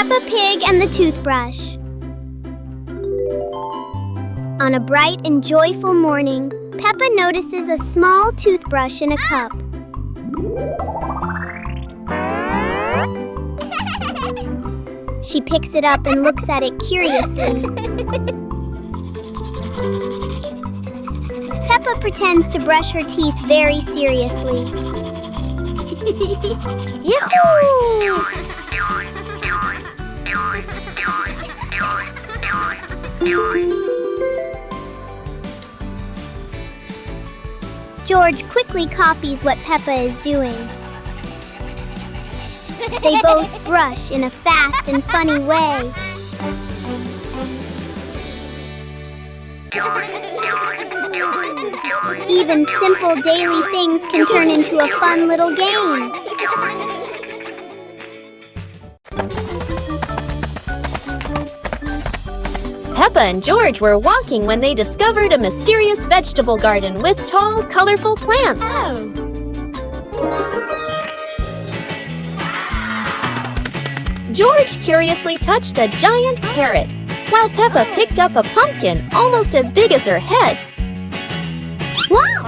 Peppa Pig and the Toothbrush. On a bright and joyful morning, Peppa notices a small toothbrush in a cup. She picks it up and looks at it curiously. Peppa pretends to brush her teeth very seriously. Yahoo! George quickly copies what Peppa is doing. They both brush in a fast and funny way. Even simple daily things can turn into a fun little game. Peppa and George were walking when they discovered a mysterious vegetable garden with tall, colorful plants. George curiously touched a giant carrot, while Peppa picked up a pumpkin almost as big as her head. Wow!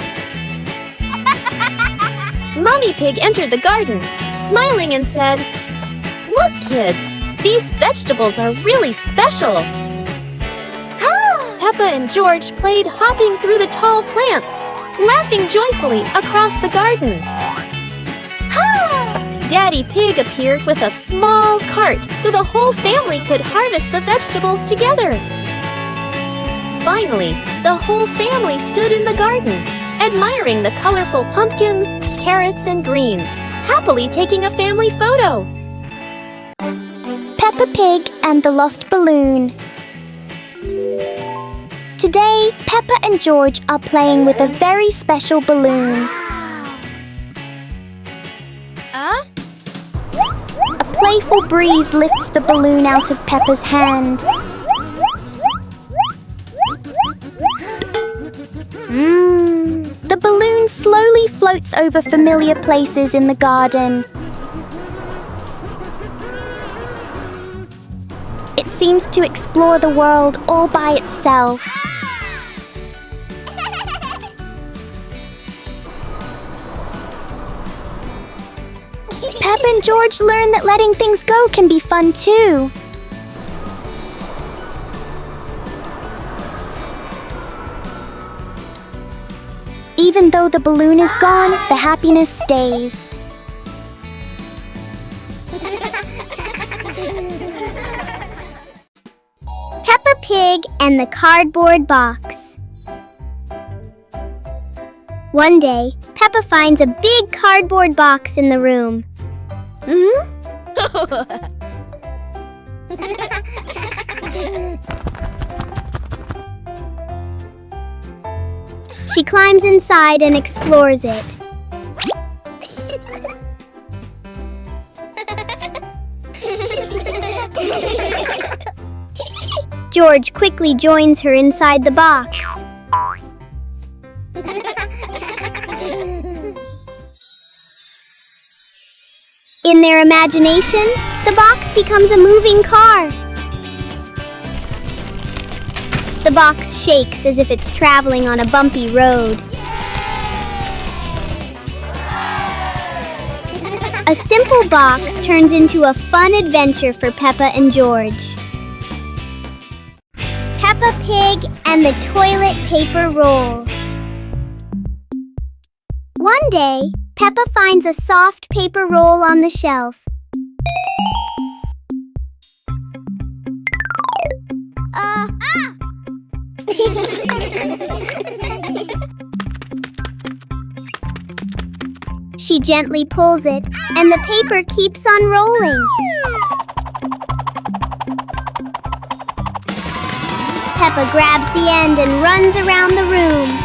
Mommy Pig entered the garden, smiling and said, "Look, kids, these vegetables are really special." Peppa and George played hopping through the tall plants, laughing joyfully across the garden. Daddy Pig appeared with a small cart so the whole family could harvest the vegetables together. Finally, the whole family stood in the garden, admiring the colorful pumpkins, carrots, and greens, happily taking a family photo. Peppa Pig and the Lost Balloon. Today, Peppa and George are playing with a very special balloon. A playful breeze lifts the balloon out of Peppa's hand. The balloon slowly floats over familiar places in the garden. It seems to explore the world all by itself. Peppa and George learn that letting things go can be fun too. Even though the balloon is gone, the happiness stays. Peppa Pig and the Cardboard Box. One day, Peppa finds a big cardboard box in the room. She climbs inside and explores it. George quickly joins her inside the box. In their imagination, the box becomes a moving car. The box shakes as if it's traveling on a bumpy road. A simple box turns into a fun adventure for Peppa and George. Peppa Pig and the Toilet Paper Roll. One day, Peppa finds a soft paper roll on the shelf. She gently pulls it, and the paper keeps on rolling. Peppa grabs the end and runs around the room.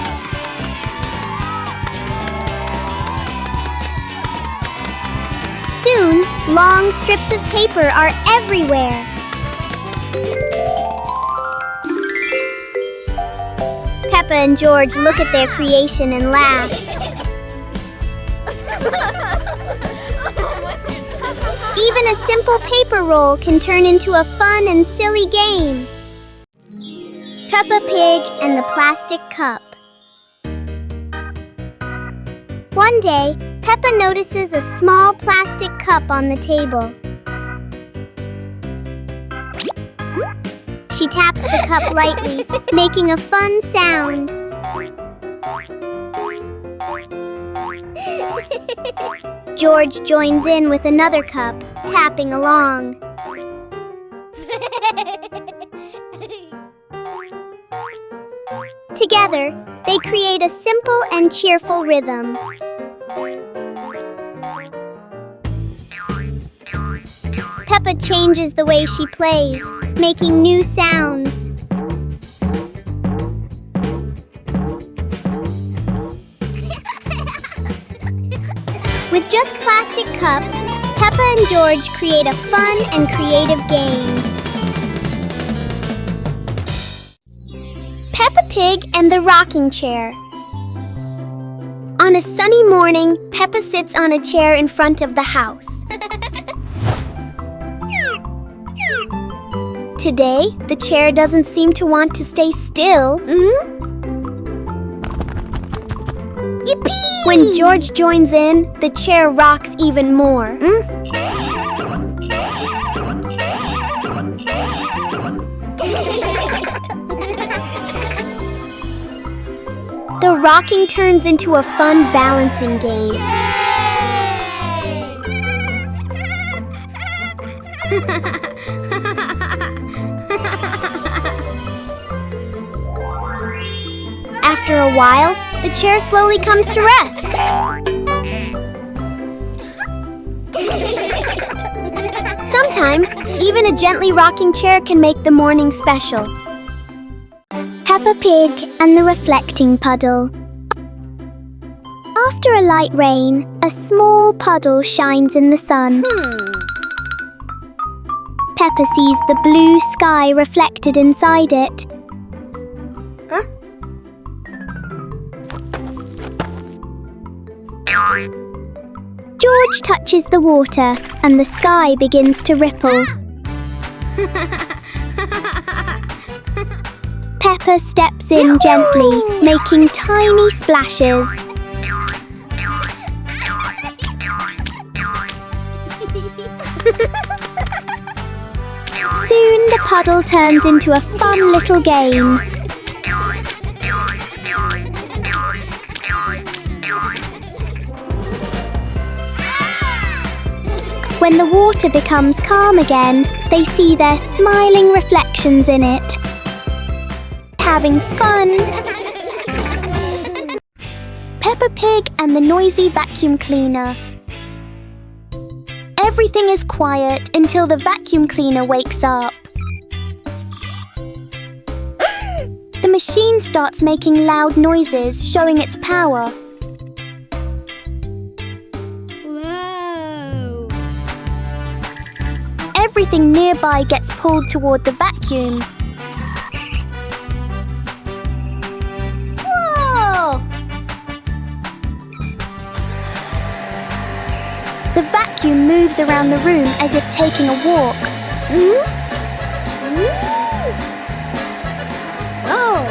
Soon, long strips of paper are everywhere. Peppa and George look at their creation and laugh. Even a simple paper roll can turn into a fun and silly game. Peppa Pig and the Plastic Cup. One day, Peppa notices a small plastic cup on the table. She taps the cup lightly, making a fun sound. George joins in with another cup, tapping along. Together, they create a simple and cheerful rhythm. Peppa changes the way she plays, making new sounds. With just plastic cups, Peppa and George create a fun and creative game. Peppa Pig and the Rocking Chair. On a sunny morning, Peppa sits on a chair in front of the house. Today, the chair doesn't seem to want to stay still. Yippee! When George joins in, the chair rocks even more. The rocking turns into a fun balancing game. After a while, the chair slowly comes to rest. Sometimes, even a gently rocking chair can make the morning special. Peppa Pig and the Reflecting Puddle. After a light rain, a small puddle shines in the sun. Peppa sees the blue sky reflected inside it. George touches the water and the sky begins to ripple. Peppa steps in gently, making tiny splashes. Soon the puddle turns into a fun little game. When the water becomes calm again, they see their smiling reflections in it. Having fun! Peppa Pig and the Noisy Vacuum Cleaner. Everything is quiet until the vacuum cleaner wakes up. The machine starts making loud noises, showing its power. Whoa! Everything nearby gets pulled toward the vacuum. Whoa! The vacuum moves around the room as if taking a walk. Whoa!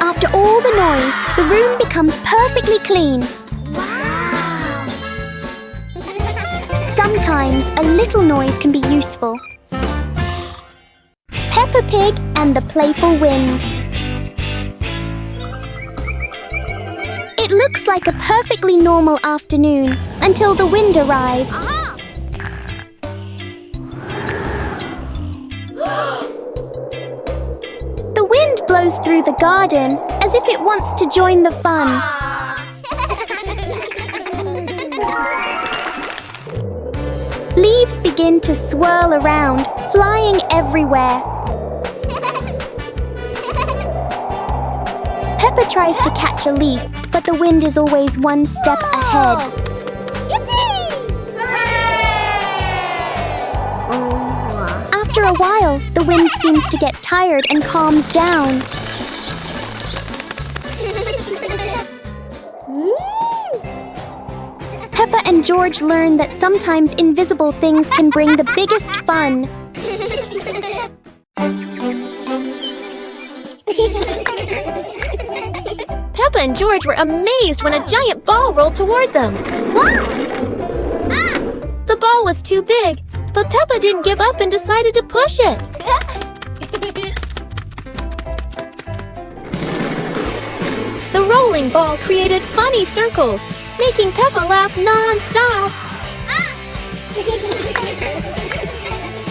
After all the noise, the room becomes perfectly clean. Wow! Sometimes a little noise can be useful. Peppa Pig and the Playful Wind. It looks like a perfectly normal afternoon until the wind arrives. The wind blows through the garden as if it wants to join the fun. Leaves begin to swirl around, flying everywhere. Peppa tries to catch a leaf, but the wind is always one step ahead. After a while, the wind seems to get tired and calms down. George learn that sometimes invisible things can bring the biggest fun. Peppa and George were amazed when a giant ball rolled toward them. The ball was too big, but Peppa didn't give up and decided to push it. The rolling ball created funny circles, making Peppa laugh non-stop.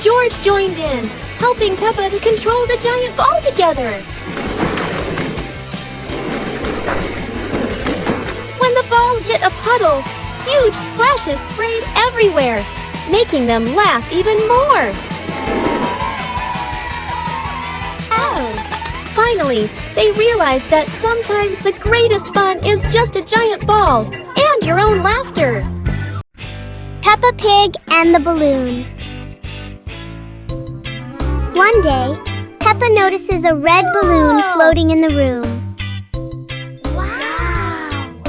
George joined in, helping Peppa to control the giant ball together. When the ball hit a puddle, huge splashes sprayed everywhere, making them laugh even more. Finally, they realized that sometimes the greatest fun is just a giant ball and your own laughter. Peppa Pig and the balloon. One day, Peppa notices a red balloon floating in the room. Wow!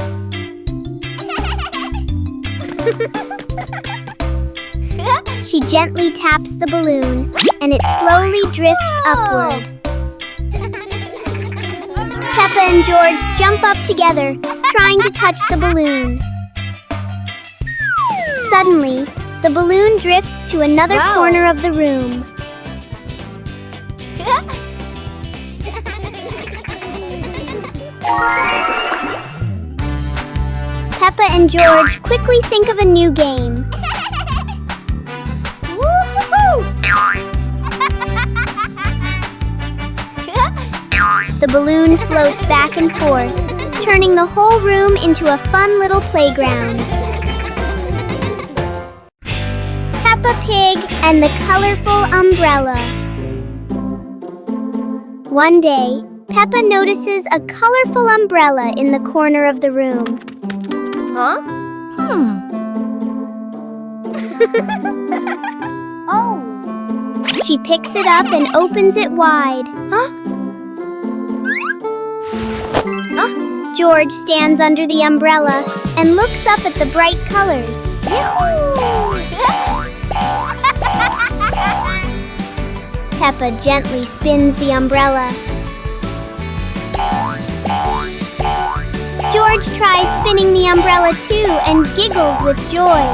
She gently taps the balloon, and it slowly drifts upward. Peppa and George jump up together, trying to touch the balloon. Suddenly, the balloon drifts to another corner of the room. Peppa and George quickly think of a new game. The balloon floats back and forth, turning the whole room into a fun little playground. Peppa Pig and the colorful umbrella. One day, Peppa notices a colorful umbrella in the corner of the room. She picks it up and opens it wide. George stands under the umbrella and looks up at the bright colors. Peppa gently spins the umbrella. George tries spinning the umbrella too and giggles with joy.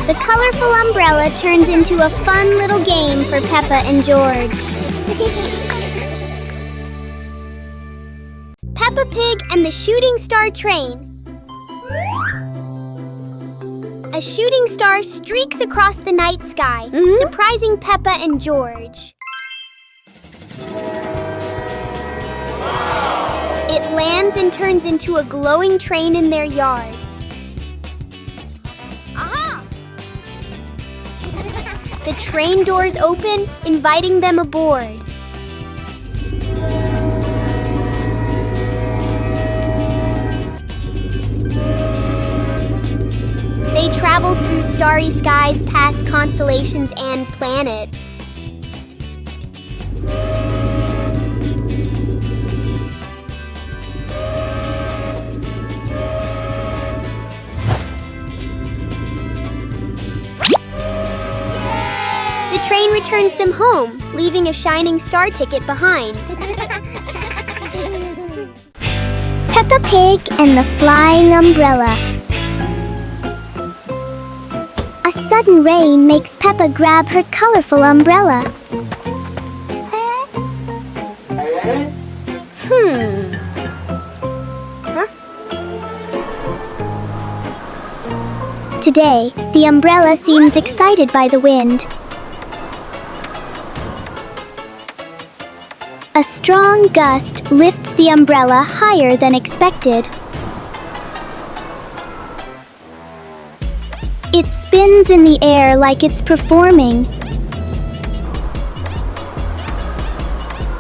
The colorful umbrella turns into a fun little game for Peppa and George. Peppa Pig and the Shooting Star Train. A shooting star streaks across the night sky, surprising Peppa and George. It lands and turns into a glowing train in their yard. The train doors open, inviting them aboard. They travel through starry skies past constellations and planets. The train returns them home, leaving a shining star ticket behind. Peppa Pig and the Flying Umbrella. A sudden rain makes Peppa grab her colorful umbrella. Today, the umbrella seems excited by the wind. A strong gust lifts the umbrella higher than expected. It spins in the air like it's performing.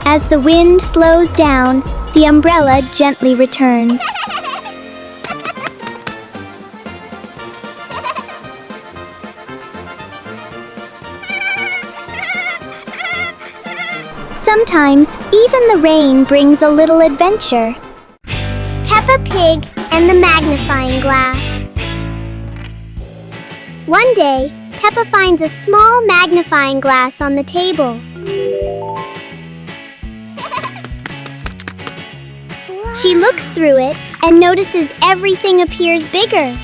As the wind slows down, the umbrella gently returns. Sometimes, even the rain brings a little adventure. Peppa Pig and the magnifying glass. One day, Peppa finds a small magnifying glass on the table. She looks through it and notices everything appears bigger.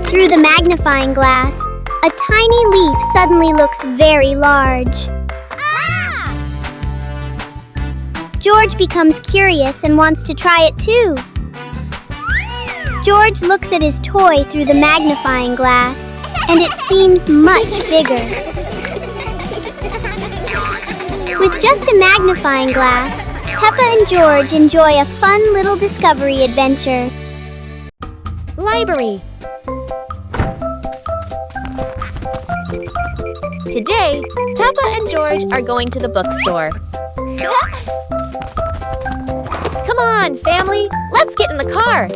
Through the magnifying glass, a tiny leaf suddenly looks very large. George becomes curious and wants to try it too. George looks at his toy through the magnifying glass, and it seems much bigger. With just a magnifying glass, Peppa and George enjoy a fun little discovery adventure. Library. Today, Peppa and George are going to the bookstore. Come on, family, let's get in the car.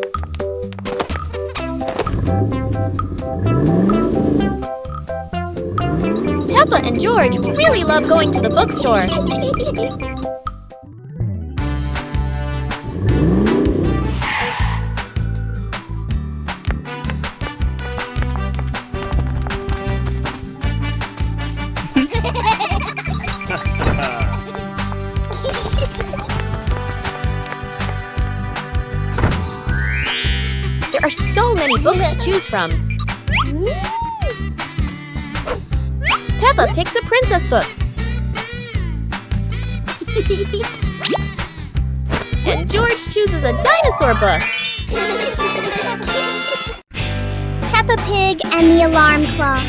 Peppa and George really love going to the bookstore. There are so many books to choose from. Peppa picks a princess book. And George chooses a dinosaur book. Peppa Pig and the alarm clock.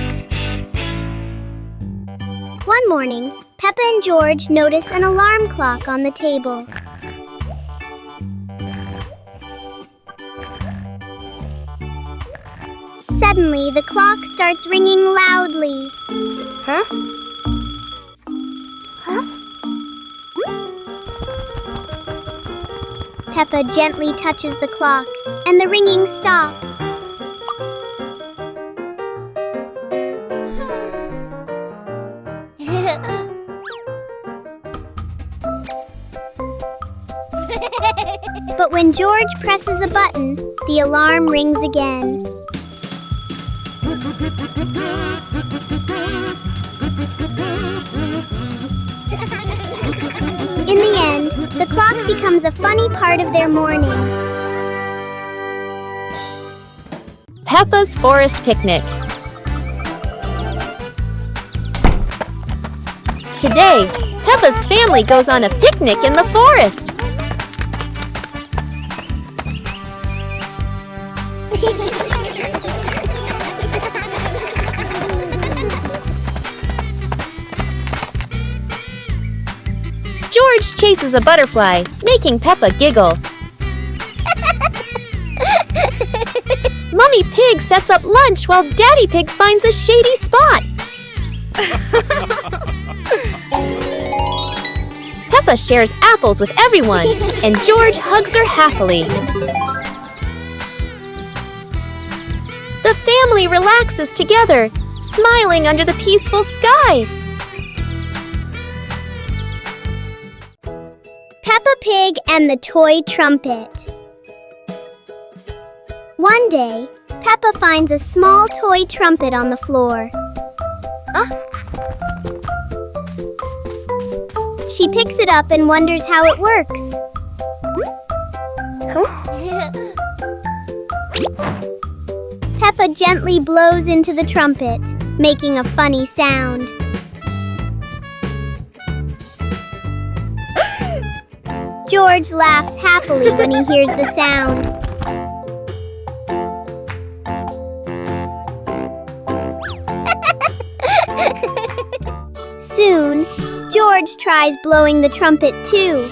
One morning, Peppa and George notice an alarm clock on the table. Suddenly, the clock starts ringing loudly. Huh? Peppa gently touches the clock, and the ringing stops. But when George presses a button, the alarm rings again. In the end, the clock becomes a funny part of their morning. Peppa's Forest Picnic. Today, Peppa's family goes on a picnic in the forest. George chases a butterfly, making Peppa giggle. Mummy Pig sets up lunch while Daddy Pig finds a shady spot. Peppa shares apples with everyone, and George hugs her happily. The family relaxes together, smiling under the peaceful sky. Peppa Pig and the toy trumpet. One day, Peppa finds a small toy trumpet on the floor. She picks it up and wonders how it works. Peppa gently blows into the trumpet, making a funny sound. George laughs happily when he hears the sound. Soon, George tries blowing the trumpet too.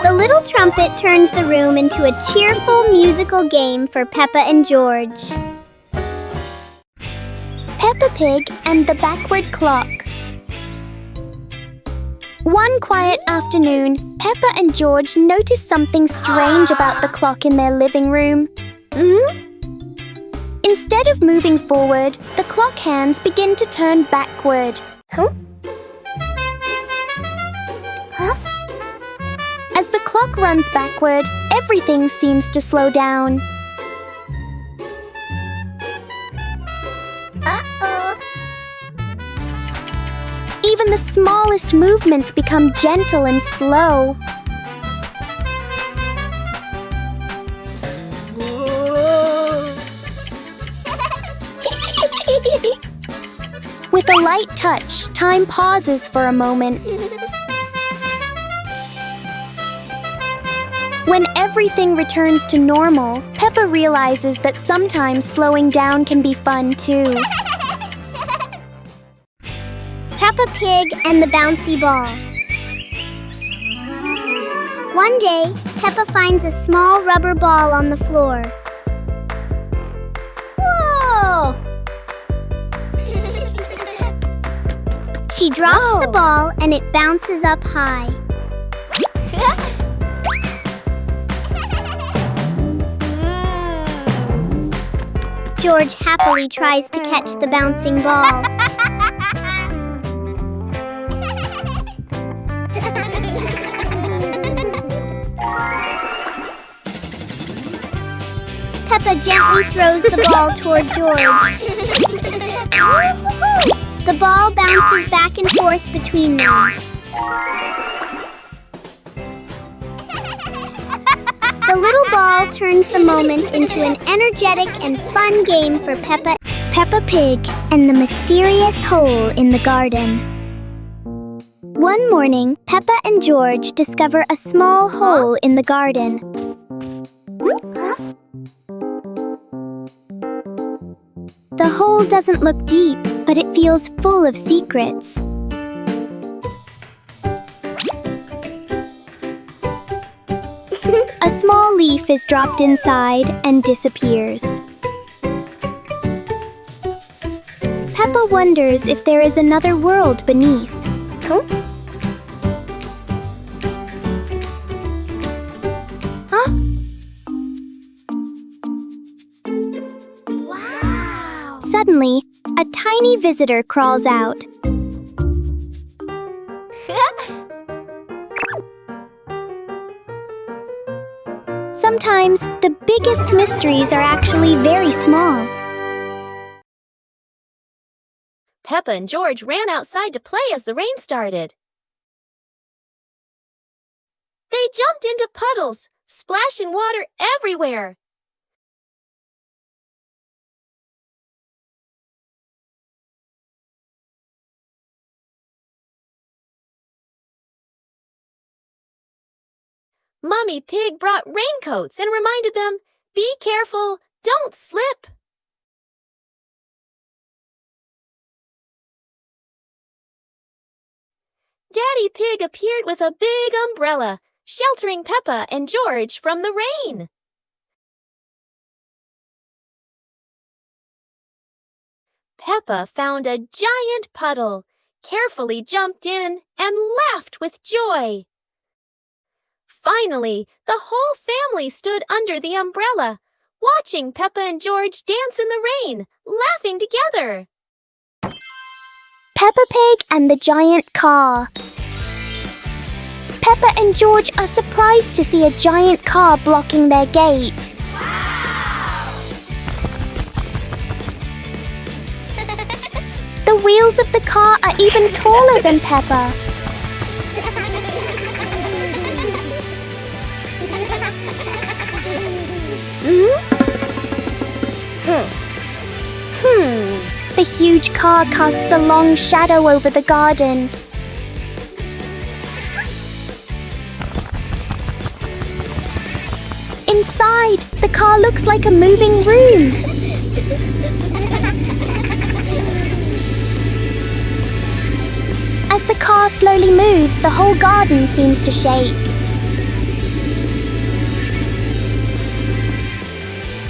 The little trumpet turns the room into a cheerful musical game for Peppa and George. Peppa Pig and the Backward Clock. One quiet afternoon, Peppa and George noticed something strange about the clock in their living room. Instead of moving forward, the clock hands begin to turn backward. As the clock runs backward, everything seems to slow down. Even the smallest movements become gentle and slow. With a light touch, time pauses for a moment. When everything returns to normal, Peppa realizes that sometimes slowing down can be fun too. Peppa Pig and the Bouncy Ball. One day, Peppa finds a small rubber ball on the floor. Whoa! She drops the ball and it bounces up high. George happily tries to catch the bouncing ball. Peppa gently throws the ball toward George. The ball bounces back and forth between them. The little ball turns the moment into an energetic and fun game for Peppa Pig and the mysterious hole in the garden. One morning, Peppa and George discover a small hole in the garden. The hole doesn't look deep, but it feels full of secrets. A small leaf is dropped inside and disappears. Peppa wonders if there is another world beneath. Wow! Suddenly, a tiny visitor crawls out. Sometimes, the biggest mysteries are actually very small. Peppa and George ran outside to play as the rain started. They jumped into puddles, splashing water everywhere. Mommy Pig brought raincoats and reminded them, "Be careful, don't slip." Daddy Pig appeared with a big umbrella, sheltering Peppa and George from the rain. Peppa found a giant puddle, carefully jumped in, and laughed with joy. Finally, the whole family stood under the umbrella, watching Peppa and George dance in the rain, laughing together. Peppa Pig and the Giant Car. Peppa and George are surprised to see a giant car blocking their gate. The wheels of the car are even taller than Peppa. The huge car casts a long shadow over the garden. Inside, the car looks like a moving room. As the car slowly moves, the whole garden seems to shake.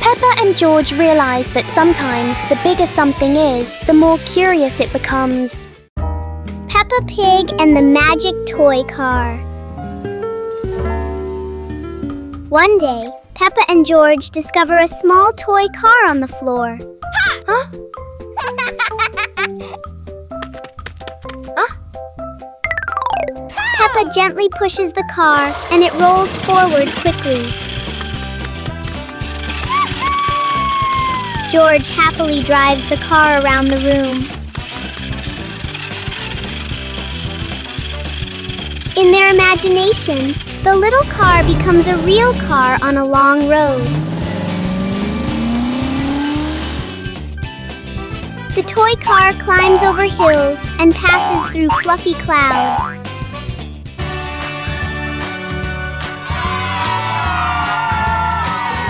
Peppa and and George realize that sometimes the bigger something is, the more curious it becomes. Peppa Pig and the Magic Toy Car. One day, Peppa and George discover a small toy car on the floor. Huh? Peppa gently pushes the car and it rolls forward quickly. George happily drives the car around the room. In their imagination, the little car becomes a real car on a long road. The toy car climbs over hills and passes through fluffy clouds.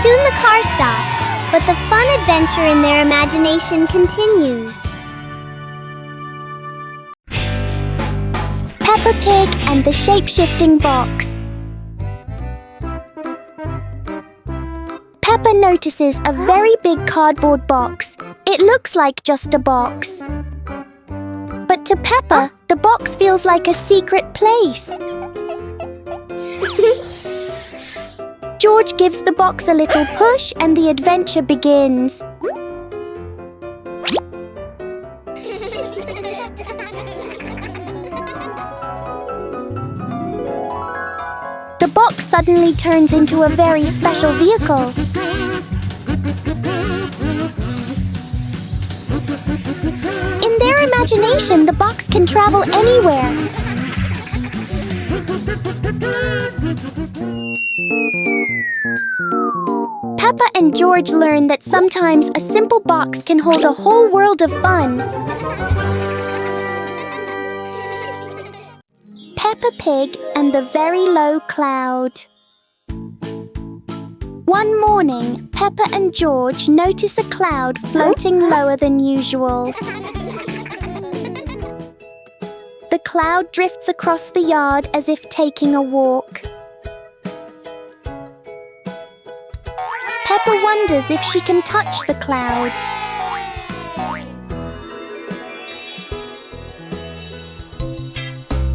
Soon the car stops, but the fun adventure in their imagination continues. Peppa Pig and the shape-shifting box. Peppa notices a very big cardboard box. It looks like just a box. But to Peppa, the box feels like a secret place. George gives the box a little push and the adventure begins. The box suddenly turns into a very special vehicle. In their imagination, the box can travel anywhere. Peppa and George learn that sometimes a simple box can hold a whole world of fun. Peppa Pig and the Very Low Cloud. One morning, Peppa and George notice a cloud floating lower than usual. The cloud drifts across the yard as if taking a walk. Peppa wonders if she can touch the cloud.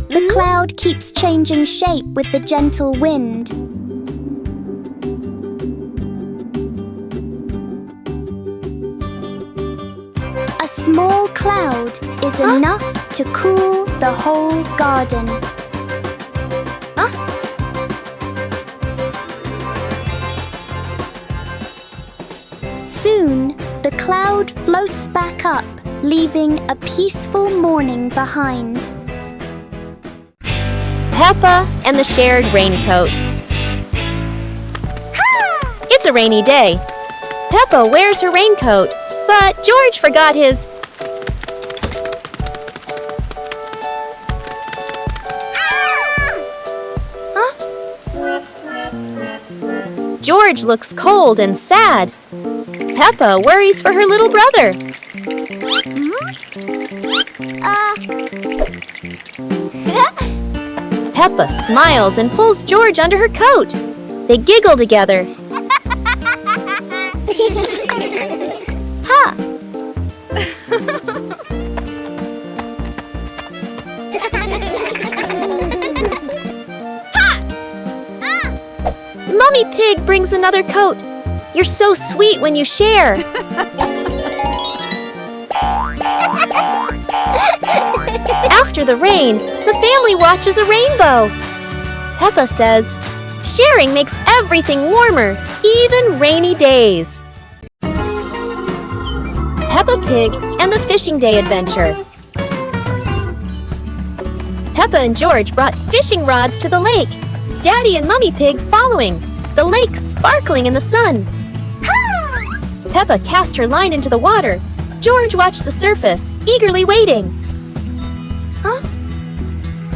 The cloud keeps changing shape with the gentle wind. A small cloud is enough to cool the whole garden. Soon, the cloud floats back up, leaving a peaceful morning behind. Peppa and the shared raincoat. It's a rainy day. Peppa wears her raincoat, but George forgot his. George looks cold and sad. Peppa worries for her little brother. Peppa smiles and pulls George under her coat. They giggle together. Ha! Mummy Pig brings another coat. You're so sweet when you share. After the rain, the family watches a rainbow. Peppa says, sharing makes everything warmer, even rainy days. Peppa Pig and the Fishing Day Adventure. Peppa and George brought fishing rods to the lake. Daddy and Mummy Pig following, the lake sparkling in the sun. Peppa cast her line into the water. George watched the surface, eagerly waiting.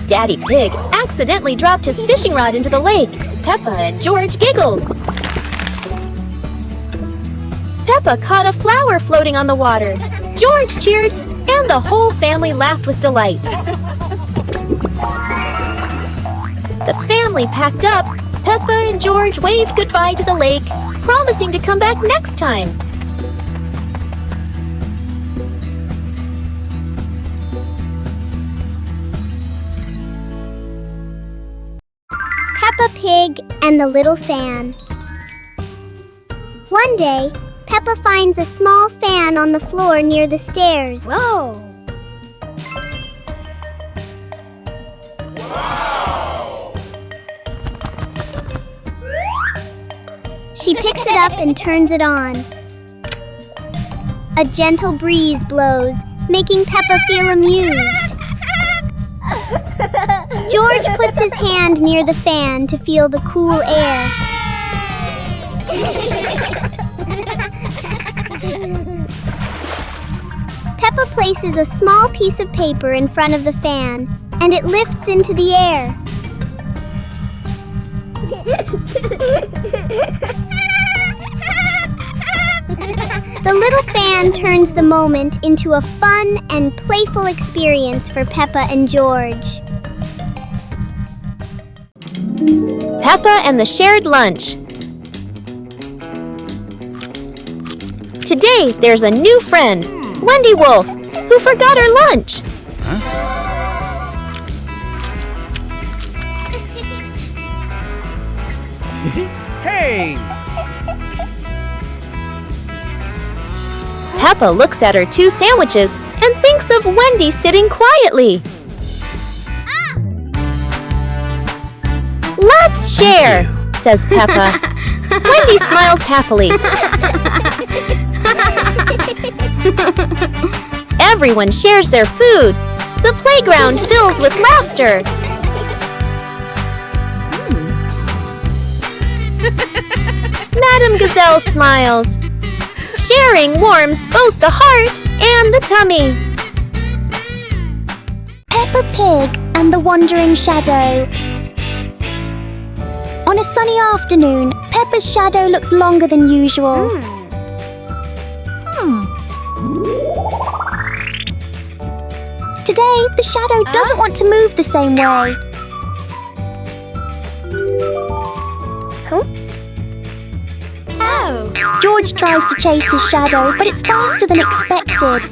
Daddy Pig accidentally dropped his fishing rod into the lake. Peppa and George giggled. Peppa caught a flower floating on the water. George cheered, and the whole family laughed with delight. The family packed up. Peppa and George waved goodbye to the lake, promising to come back next time. Peppa Pig and the Little Fan. One day, Peppa finds a small fan on the floor near the stairs. Whoa! She picks it up and turns it on. A gentle breeze blows, making Peppa feel amused. George puts his hand near the fan to feel the cool air. Peppa places a small piece of paper in front of the fan, and it lifts into the air. The little fan turns the moment into a fun and playful experience for Peppa and George. Peppa and the shared lunch. Today, there's a new friend, Wendy Wolf, who forgot her lunch. Hey! Peppa looks at her 2 sandwiches and thinks of Wendy sitting quietly. Let's share, says Peppa. Wendy smiles happily. Everyone shares their food. The playground fills with laughter. Madame Gazelle smiles. Sharing warms both the heart and the tummy. Peppa Pig and the Wandering Shadow. On a sunny afternoon, Peppa's shadow looks longer than usual. Today, the shadow doesn't want to move the same way. George tries to chase his shadow, but it's faster than expected.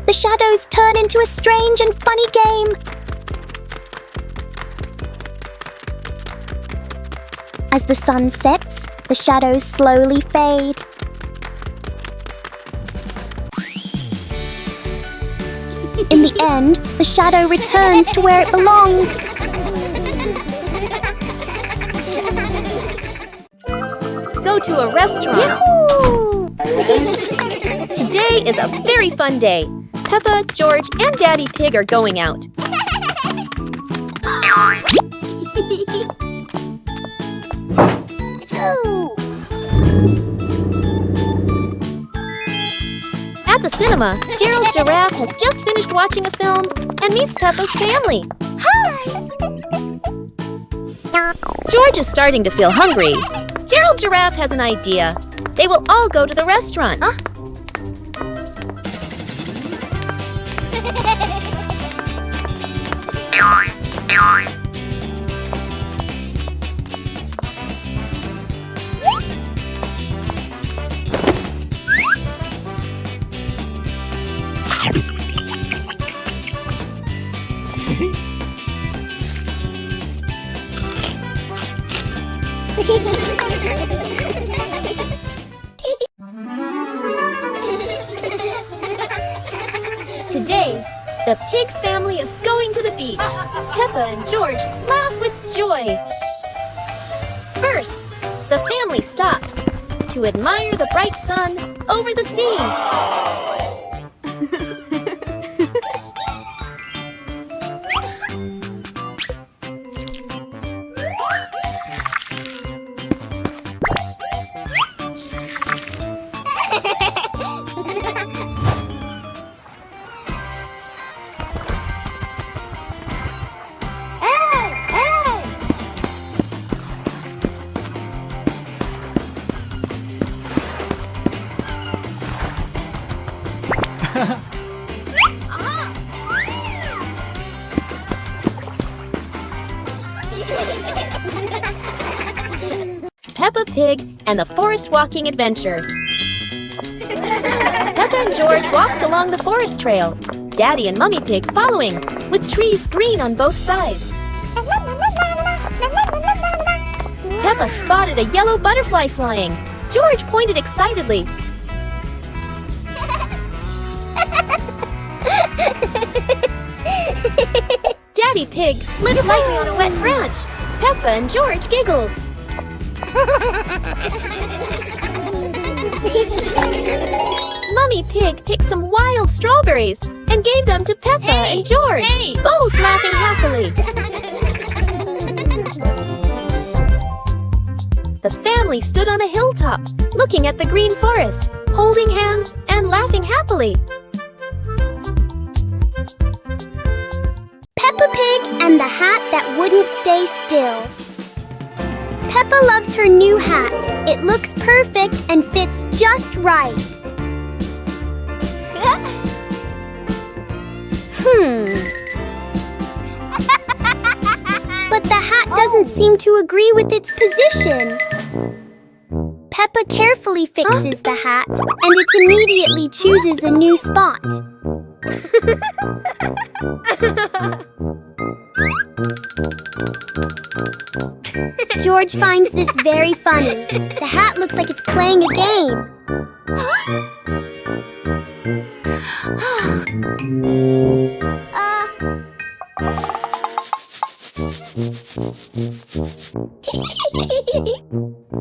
The shadows turn into a strange and funny game. As the sun sets, the shadows slowly fade. In the end, the shadow returns to where it belongs. Go to a restaurant. Today is a very fun day. Peppa, George, and Daddy Pig are going out. At the cinema, Gerald Giraffe has just finished watching a film and meets Peppa's family. Hi! George is starting to feel hungry. Gerald Giraffe has an idea. They will all go to the restaurant. Today, the pig family is going to the beach. Peppa and George laugh with joy. First, the family stops to admire the bright sun over the sea. Peppa Pig and the Forest Walking Adventure. Peppa and George walked along the forest trail, Daddy and Mummy Pig following, with trees green on both sides. Peppa spotted a yellow butterfly flying. George pointed excitedly. Daddy Pig slid lightly on a wet branch. Peppa and George giggled. Mummy Pig picked some wild strawberries and gave them to Peppa and George, both laughing happily. The family stood on a hilltop, looking at the green forest, holding hands and laughing happily. Peppa Pig and the hat that wouldn't stay still. Peppa loves her new hat. It looks perfect and fits just right. But the hat doesn't seem to agree with its position. Peppa carefully fixes the hat, and it immediately chooses a new spot. George finds this very funny. The hat looks like it's playing a game.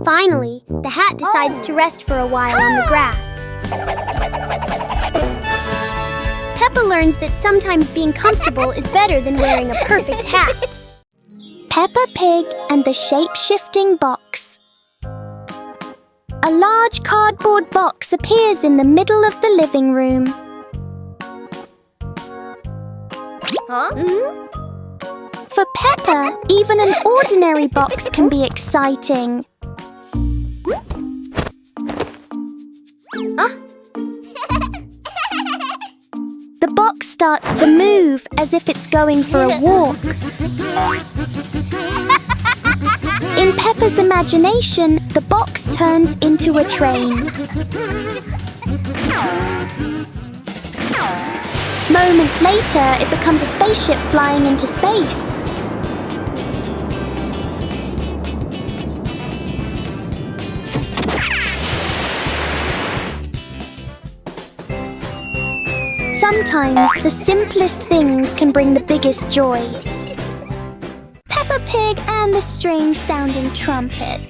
Finally, the hat decides to rest for a while on the grass. Peppa learns that sometimes being comfortable is better than wearing a perfect hat. Peppa Pig and the shape-shifting box. A large cardboard box appears in the middle of the living room. For Peppa, even an ordinary box can be exciting. The box starts to move as if it's going for a walk. In Peppa's imagination, the box turns into a train. Moments later, it becomes a spaceship flying into space. Sometimes the simplest things can bring the biggest joy. Peppa Pig and the strange-sounding trumpet.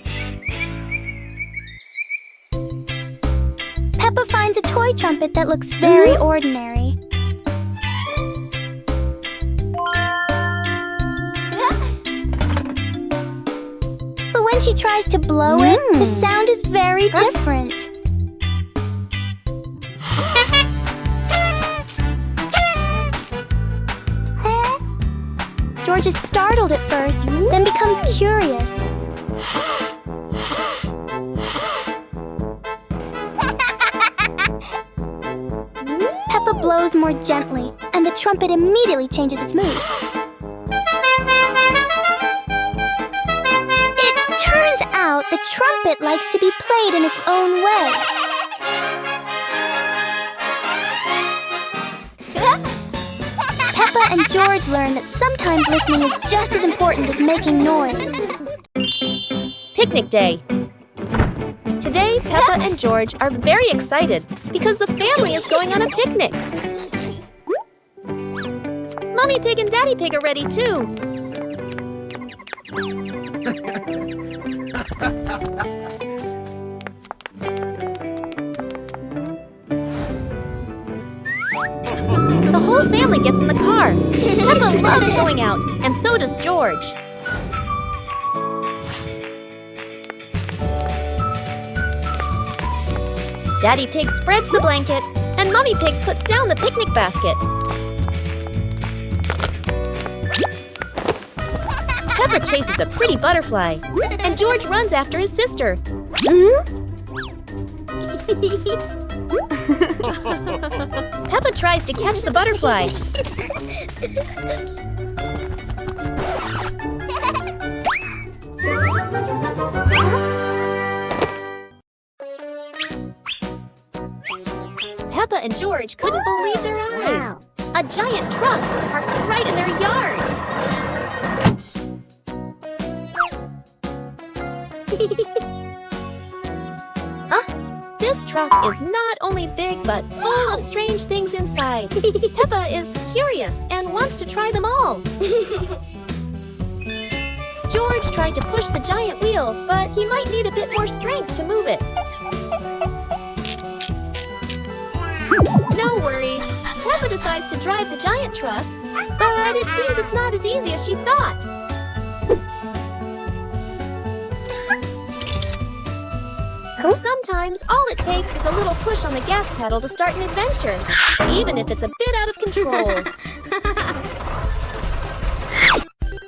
Peppa finds a toy trumpet that looks very ordinary. But when she tries to blow it, the sound is very different. George is startled at first, then becomes curious. Peppa blows more gently, and the trumpet immediately changes its mood. It turns out the trumpet likes to be played in its own way. Peppa and George learn that sometimes listening is just as important as making noise. Picnic day. Today, Peppa and George are very excited because the family is going on a picnic. Mummy Pig and Daddy Pig are ready too. The whole family gets in the car. Peppa loves going out, and so does George. Daddy Pig spreads the blanket, and Mummy Pig puts down the picnic basket. Peppa chases a pretty butterfly, and George runs after his sister. Peppa tries to catch the butterfly. A giant truck was parked right in their yard. This truck is not only big but full of strange things inside. Peppa is curious and wants to try them all. George tried to push the giant wheel, but he might need a bit more strength to move it. No worries. Peppa decides to drive the giant truck, but it seems it's not as easy as she thought. Sometimes all it takes is a little push on the gas pedal to start an adventure, even if it's a bit out of control.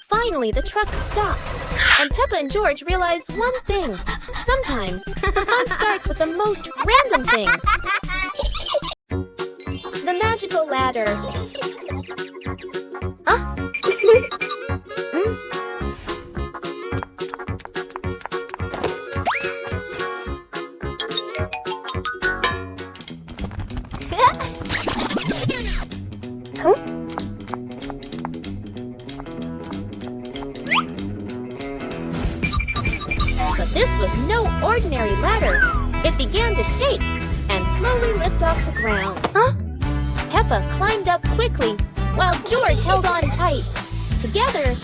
Finally, the truck stops, and Peppa and George realize one thing. Sometimes the fun starts with the most random things. The magical ladder. But this was no ordinary ladder. It began to shake and slowly lift off the ground. Peppa climbed up quickly while George held on tight. Together,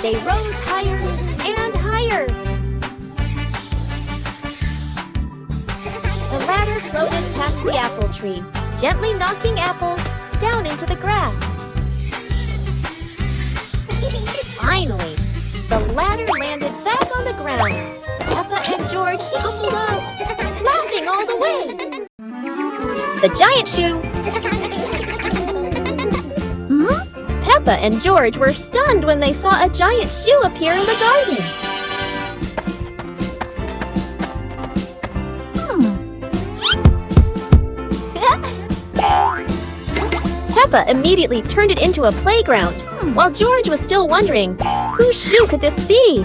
they rose higher and higher. The ladder floated past the apple tree, gently knocking apples down into the grass. Finally, the ladder landed back on the ground. Peppa and George tumbled off, laughing all the way. The giant shoe. Peppa and George were stunned when they saw a giant shoe appear in the garden. Peppa immediately turned it into a playground, while George was still wondering, whose shoe could this be?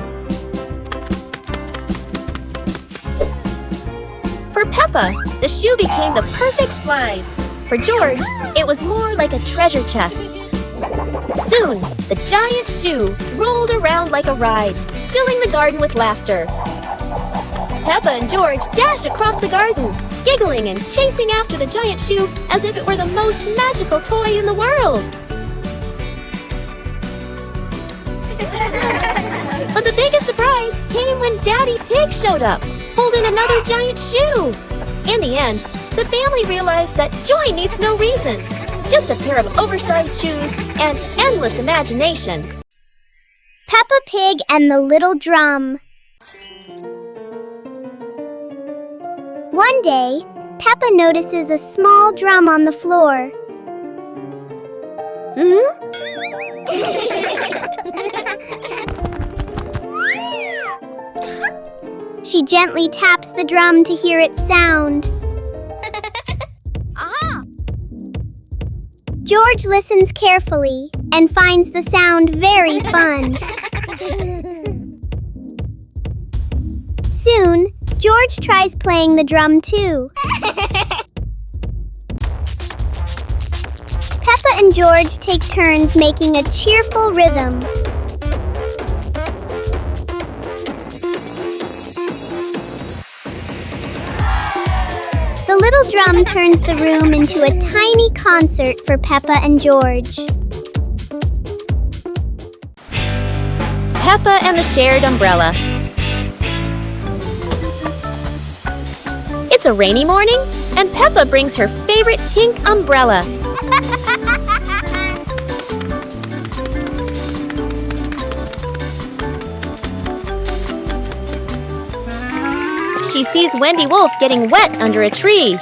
For Peppa, the shoe became the perfect slide. For George, it was more like a treasure chest. Soon, the giant shoe rolled around like a ride, filling the garden with laughter. Peppa and George dashed across the garden, giggling and chasing after the giant shoe as if it were the most magical toy in the world. But the biggest surprise came when Daddy Pig showed up, holding another giant shoe. In the end, the family realized that joy needs no reason, just a pair of oversized shoes and endless imagination. Peppa Pig and the Little Drum. One day, Peppa notices a small drum on the floor. She gently taps the drum to hear its sound. George listens carefully and finds the sound very fun. Soon, George tries playing the drum too. Peppa and George take turns making a cheerful rhythm. The little drum turns the room into a tiny concert for Peppa and George. Peppa and the Shared Umbrella. It's a rainy morning, and Peppa brings her favorite pink umbrella. She sees Wendy Wolf getting wet under a tree.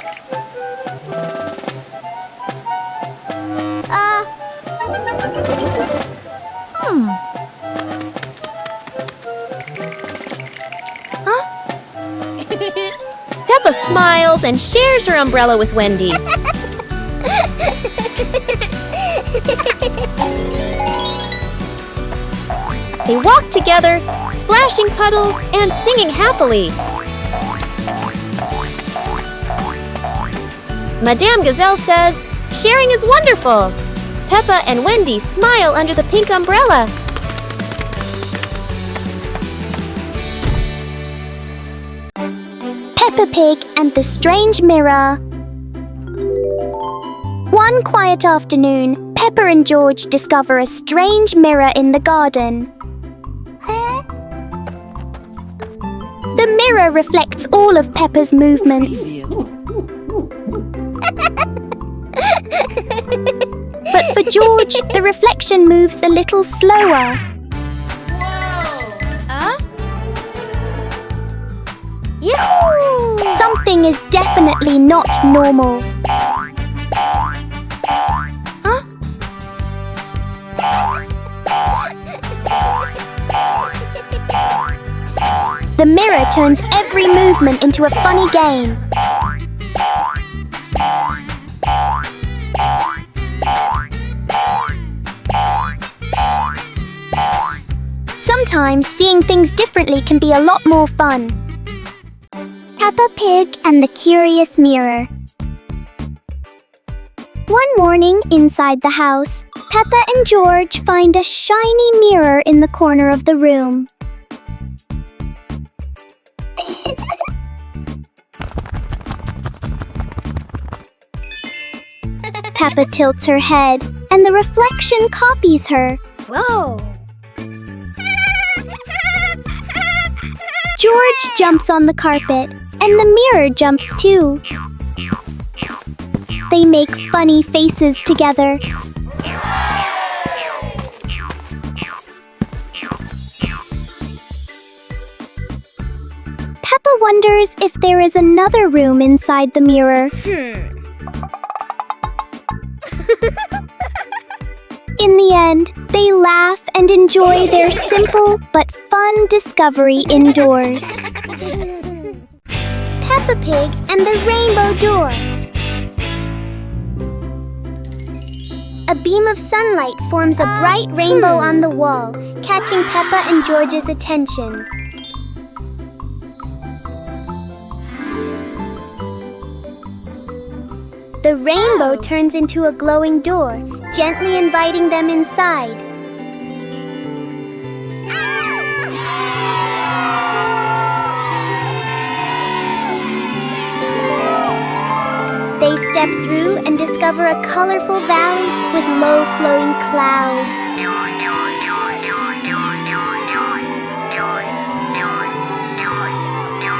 Peppa smiles and shares her umbrella with Wendy. They walk together, splashing puddles and singing happily. Madame Gazelle says, "Sharing is wonderful." Peppa and Wendy smile under the pink umbrella. Peppa Pig and the Strange Mirror. One quiet afternoon, Peppa and George discover a strange mirror in the garden. The mirror reflects all of Peppa's movements. But for George, the reflection moves a little slower. Yahoo! Something is definitely not normal. Huh? The mirror turns every movement into a funny game. Sometimes seeing things differently can be a lot more fun. Peppa Pig and the Curious Mirror. One morning inside the house, Peppa and George find a shiny mirror in the corner of the room. Peppa tilts her head, and the reflection copies her. Whoa! George jumps on the carpet, and the mirror jumps too. They make funny faces together. Peppa wonders if there is another room inside the mirror. In the end, they laugh and enjoy their simple but fun discovery indoors. Peppa Pig and the Rainbow Door. A beam of sunlight forms a bright rainbow on the wall, catching Peppa and George's attention. The rainbow turns into a glowing door, gently inviting them inside. They step through and discover a colorful valley with low-flowing clouds.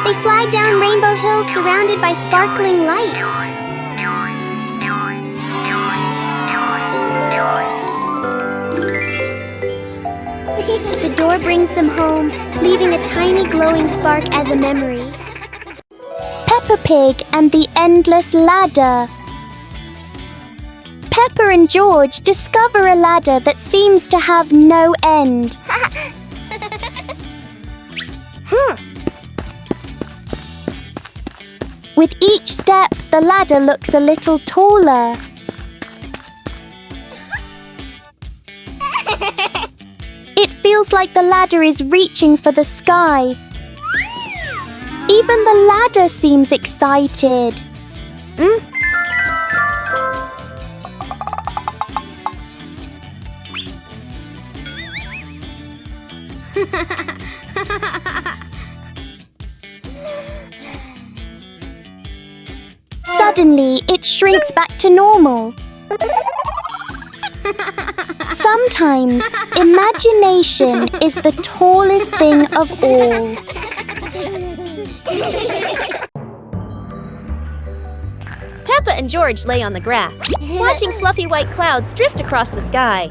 They slide down Rainbow Hill surrounded by sparkling light. The door brings them home, leaving a tiny glowing spark as a memory. Peppa Pig and the Endless Ladder. Peppa and George discover a ladder that seems to have no end. With each step, the ladder looks a little taller. It feels like the ladder is reaching for the sky. Even the ladder seems excited. Suddenly, it shrinks back to normal. Sometimes, imagination is the tallest thing of all. Peppa and George lay on the grass, watching fluffy white clouds drift across the sky.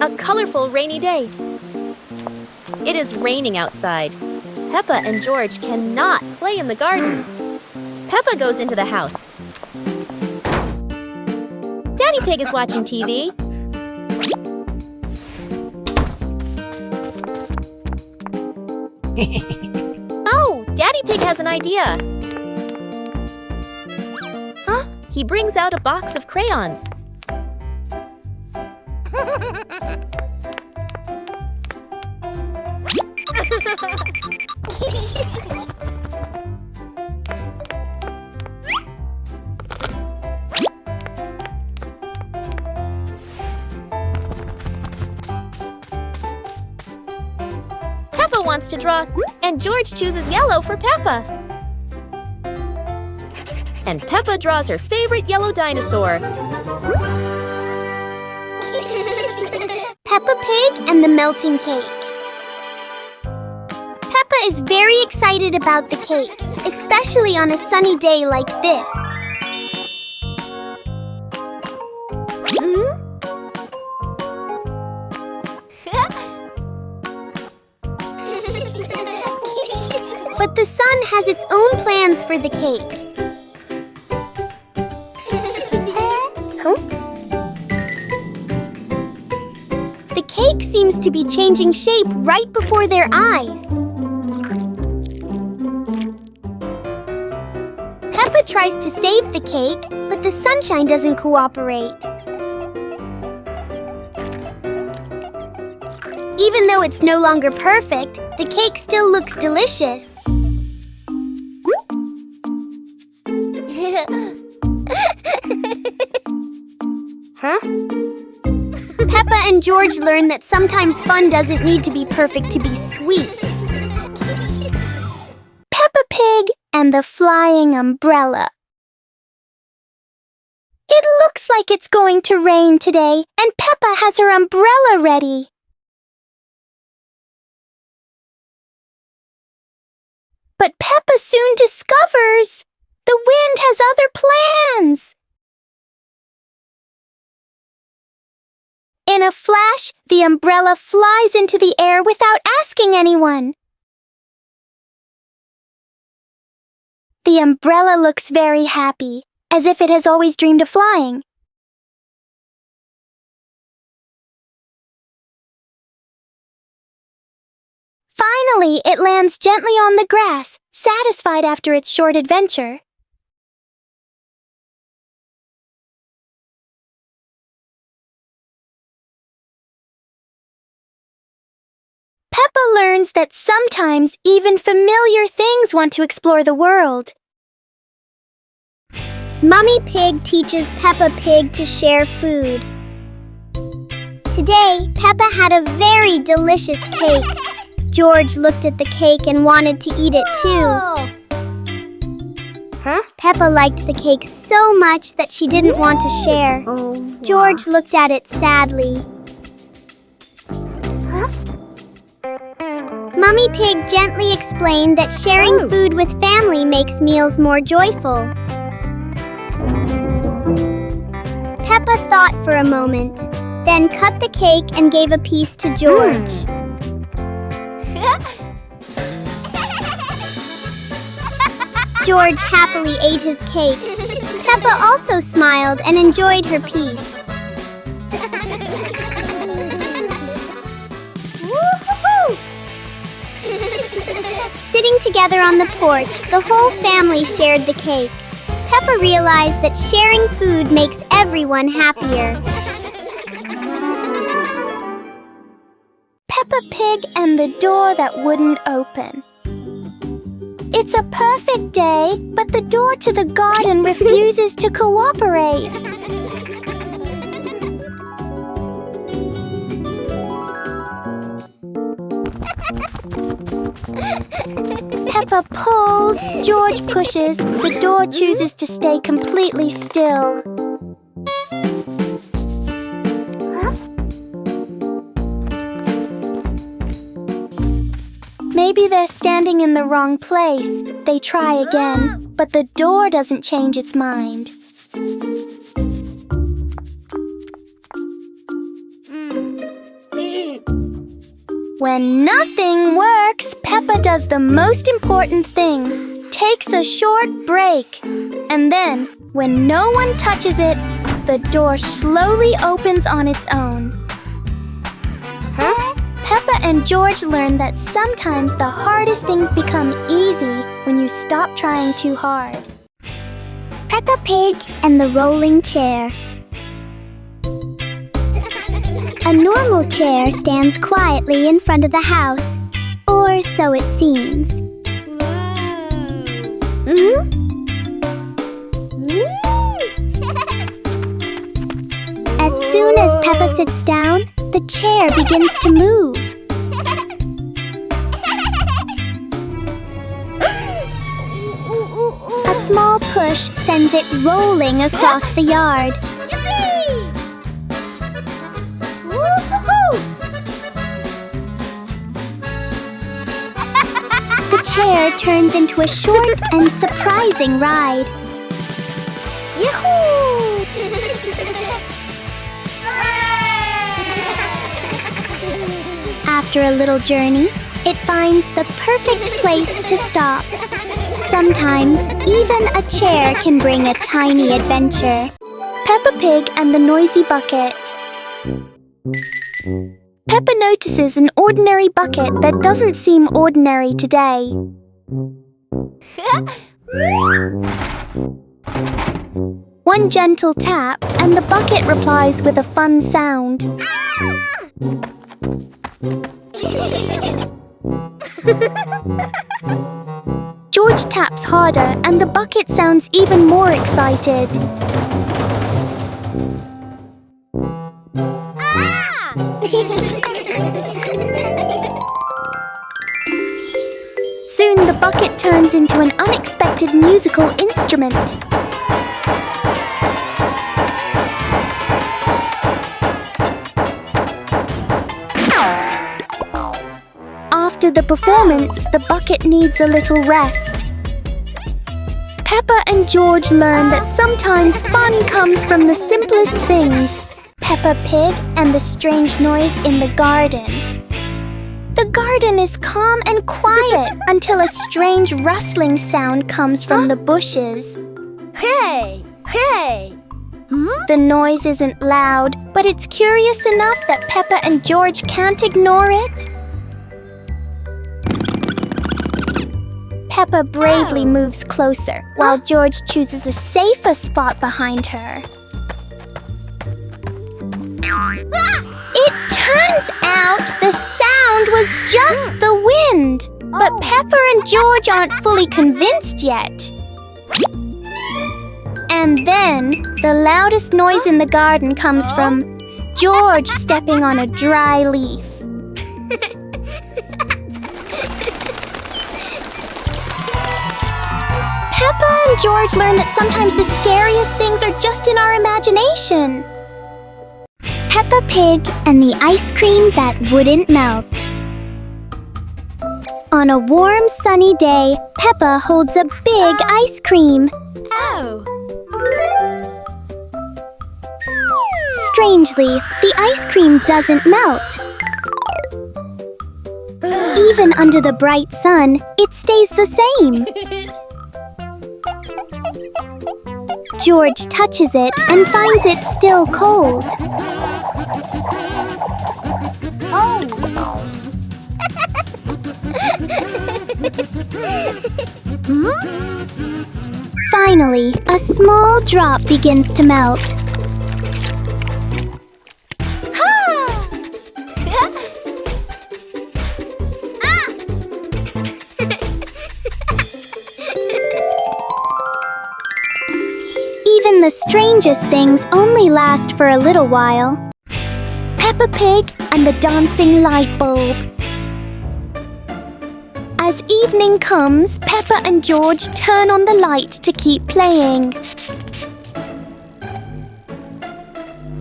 A colorful rainy day. It is raining outside. Peppa and George cannot play in the garden. Peppa goes into the house. Daddy Pig is watching TV. Oh, Daddy Pig has an idea. He brings out a box of crayons. Peppa wants to draw, and George chooses yellow for Peppa. And Peppa draws her favorite yellow dinosaur. Peppa Pig and the melting cake. Peppa is very excited about the cake, especially on a sunny day like this. But the sun has its own plans for the cake. The cake seems to be changing shape right before their eyes. Peppa tries to save the cake, but the sunshine doesn't cooperate. Even though it's no longer perfect, the cake still looks delicious. Peppa and George learn that sometimes fun doesn't need to be perfect to be sweet. Peppa Pig and the flying umbrella. It looks like it's going to rain today, and Peppa has her umbrella ready. But Peppa soon discovers the wind has other plans. In a flash, the umbrella flies into the air without asking anyone. The umbrella looks very happy, as if it has always dreamed of flying. Finally, it lands gently on the grass, satisfied after its short adventure. Peppa learns that sometimes even familiar things want to explore the world. Mummy Pig teaches Peppa Pig to share food. Today, Peppa had a very delicious cake. George looked at the cake and wanted to eat it too. Peppa liked the cake so much that she didn't want to share. George looked at it sadly. Mummy Pig gently explained that sharing food with family makes meals more joyful. Peppa thought for a moment, then cut the cake and gave a piece to George. George happily ate his cake. Peppa also smiled and enjoyed her piece. Sitting together on the porch, the whole family shared the cake. Peppa realized that sharing food makes everyone happier. Peppa Pig and the door that wouldn't open. It's a perfect day, but the door to the garden refuses to cooperate. Peppa pulls, George pushes, the door chooses to stay completely still. Maybe they're standing in the wrong place. They try again, but the door doesn't change its mind. When nothing works, Peppa does the most important thing. Takes a short break. And then, when no one touches it, the door slowly opens on its own. Peppa and George learn that sometimes the hardest things become easy when you stop trying too hard. Peppa Pig and the rolling chair. A normal chair stands quietly in front of the house, or so it seems. As soon as Peppa sits down, the chair begins to move. A small push sends it rolling across the yard. The chair turns into a short and surprising ride. Yahoo! After a little journey, it finds the perfect place to stop. Sometimes, even a chair can bring a tiny adventure. Peppa Pig and the noisy bucket. Peppa notices an ordinary bucket that doesn't seem ordinary today. One gentle tap, and the bucket replies with a fun sound. George taps harder, and the bucket sounds even more excited. Soon the bucket turns into an unexpected musical instrument. After the performance, the bucket needs a little rest. Peppa and George learn that sometimes fun comes from the simplest things. Peppa Pig and the strange noise in the garden. The garden is calm and quiet until a strange rustling sound comes from the bushes. Hey! Hey! The noise isn't loud, but it's curious enough that Peppa and George can't ignore it. Peppa bravely moves closer, while George chooses a safer spot behind her. It turns out the sound was just the wind, but Peppa and George aren't fully convinced yet. And then, the loudest noise in the garden comes from George stepping on a dry leaf. Peppa and George learn that sometimes the scariest things are just in our imagination. Peppa Pig and the ice cream that wouldn't melt. On a warm, sunny day, Peppa holds a big ice cream. Oh! Strangely, the ice cream doesn't melt. Even under the bright sun, it stays the same. George touches it and finds it still cold. Finally, a small drop begins to melt. Even the strangest things only last for a little while. Peppa Pig and the dancing light bulb. As evening comes, Peppa and George turn on the light to keep playing.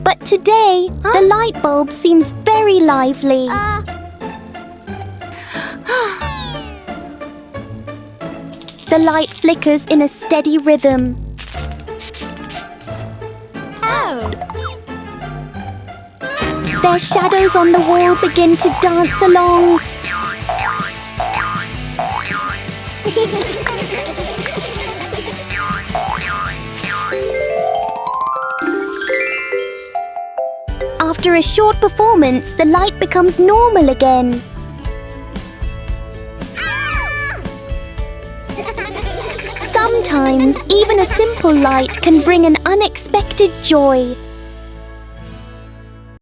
But today, the light bulb seems very lively. The light flickers in a steady rhythm. Their shadows on the wall begin to dance along. After a short performance, the light becomes normal again. Sometimes, even a simple light can bring an unexpected joy.